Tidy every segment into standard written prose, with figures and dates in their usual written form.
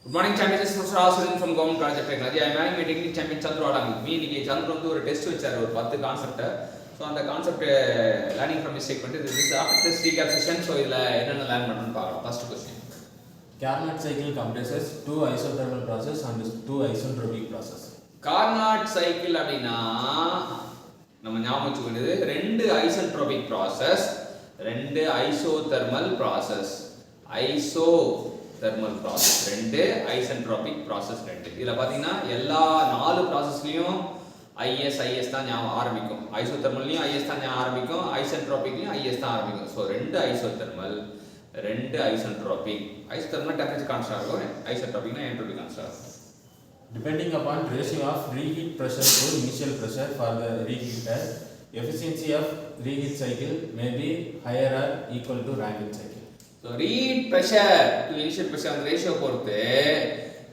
Good morning, champions. This is Mr. Aswin from Government College of Technology. I am having my technical champion Chandru Adami. இன்னைக்கு சந்திர வந்து ஒரு test வச்சாரு ஒரு 10 concept. So அந்த concept learning from mistake வந்து this is after this recap session. So இதுல என்னென்ன learn பண்ணனும்னு பார்க்கலாம். First question. Carnot cycle compresses two isothermal process and two isentropic process. Carnot cycle அப்படினா நம்ம ஞாபகம் வச்சுக்க வேண்டியது ரெண்டு ஐசென்ட்ரோபிக் process, ரெண்டு isothermal process. Thermal process ரெண்டு ஐசென்ட்ரோபிக் process ரெண்டு. இதுல பாத்தீங்கன்னா எல்லா நாலு processலயும் IS தான் ஆரம்பிக்கும். ஐசோதெர்மல்லயும் IS தான் ஆரம்பிக்கும். ஐசென்ட்ரோபிக்லயும் IS தான் ஆரம்பிக்கும். சோ ரெண்டு ஐசோதெர்மல், ரெண்டு ஐசென்ட்ரோபிக். ஐசோதெர்மல் டெம்பரேச்சர் கான்ஸ்டன்ட் இருக்கும். ஐசென்ட்ரோபிக்னா entropy constant. Depending upon ratio of reheat pressure to initial pressure for the reheater, efficiency of reheat cycle may be higher or equal to Rankine cycle. So reheat pressure to initial pressure அந்த ratio பொறுத்து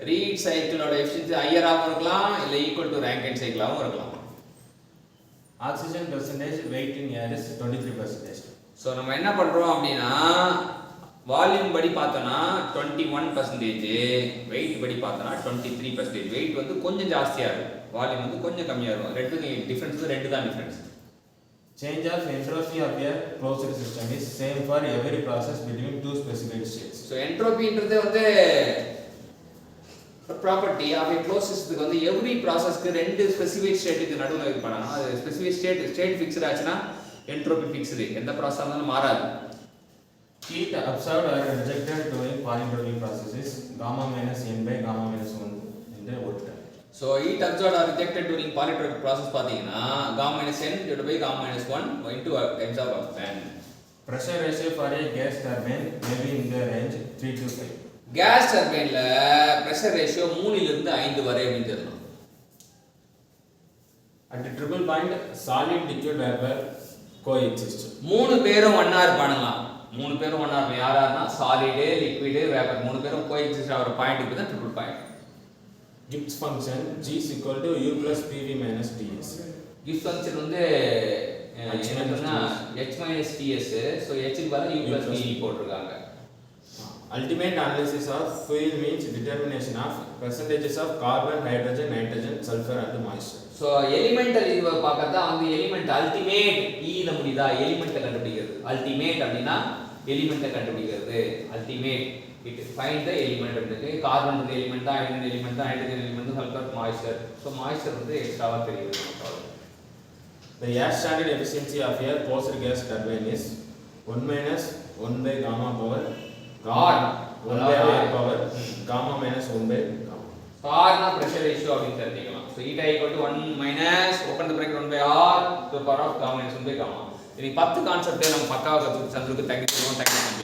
reheat cycle ஓட efficiency higher ஆவும் இருக்கலாம் இல்ல equal to Rankine cycle ஆவும் இருக்கலாம். Oxygen percentage weight in air is 23%. So நம்ம என்ன பண்றோம் அப்படினா வால்யூம் படி பார்த்தனா 21%, weight படி பார்த்தனா 23%. weight வந்து கொஞ்சம் ஜாஸ்தியா இருக்கும், வால்யூம் வந்து கொஞ்சம் கம்மியா இருக்கும். ரெண்டுக்கு டிஃபரன்ஸ் ரெண்டு தான் difference. Change of entropy of a closed system is same for every process between two specified states. So entropy ன்றது வந்து property of a closed system வந்து every process க்கு ரெண்டு specified stateக்கு நடுவுல இது பண்ணனும். அது specific state fixed ஆச்சுனா entropy fixed, எந்த process ஆனாலும் மாறாது. Heat absorbed or rejected during polytropic process is gamma minus n by gamma minus 1 in the volt. So heat absorbed or rejected during polytropic process பாத்தீங்கன்னா gamma minus n divided by gamma minus 1 into absorb of n. Pressure ratio for a gas turbine may be in the range 3 to 5. Gas turbine ல pressure ratio 3 ல இருந்து 5 வரை அப்படின்னு சொல்லலாம். At the triple point solid liquid vapor coexist. மூணு பேரும் ஒண்ணா இருப்பானுங்களாம். மூணு பேரும் ஒண்ணா இருப்பாங்க. யாரானா solid, liquid, vapor மூணு பேரும் coexist ஆகிற பாயிண்ட்க்கு தான் triple point. Gibbs function G is equal to U plus PV minus TS. Gibbs function வந்து என்னன்னா H minus TS. So H க்கு பதிலா U plus PV போட்டுருக்காங்க. Ultimate analysis of fuel means determination of percentages of carbon, hydrogen, nitrogen, sulfur and moisture. So elemental இதுவ பார்க்கறதா வந்து element ultimate E ல முடியுதா element கண்டுபிடிக்கிறது. ultimate அப்படினா element கண்டுபிடிக்கிறது. ultimate it find the element அப்படினு carbon வந்து எலிமெண்ட் தான், ஹைட்ரஜன் எலிமெண்ட் தான், ஹைட்ரஜன் எலிமெண்ட் தான், சல்ஃபர் மாய்ஸ்சர். சோ மாய்ஸ்சர் வந்து எக்ஸ்ட்ராவா தெரியுது நமக்கு. The air standard efficiency of a closed gas turbine is 1 minus 1 by gamma power R 1 by R power gamma minus 1 by gamma. R னா pressure ratio அப்படினு தெரிஞ்சுக்கலாம். So eta equal to 1 minus open the bracket 1 by R to the power of gamma minus 1 by gamma. இனி 10 concept நம்ம பக்காவா கத்துக்கிட்டு சந்திருக்கு. Thank you.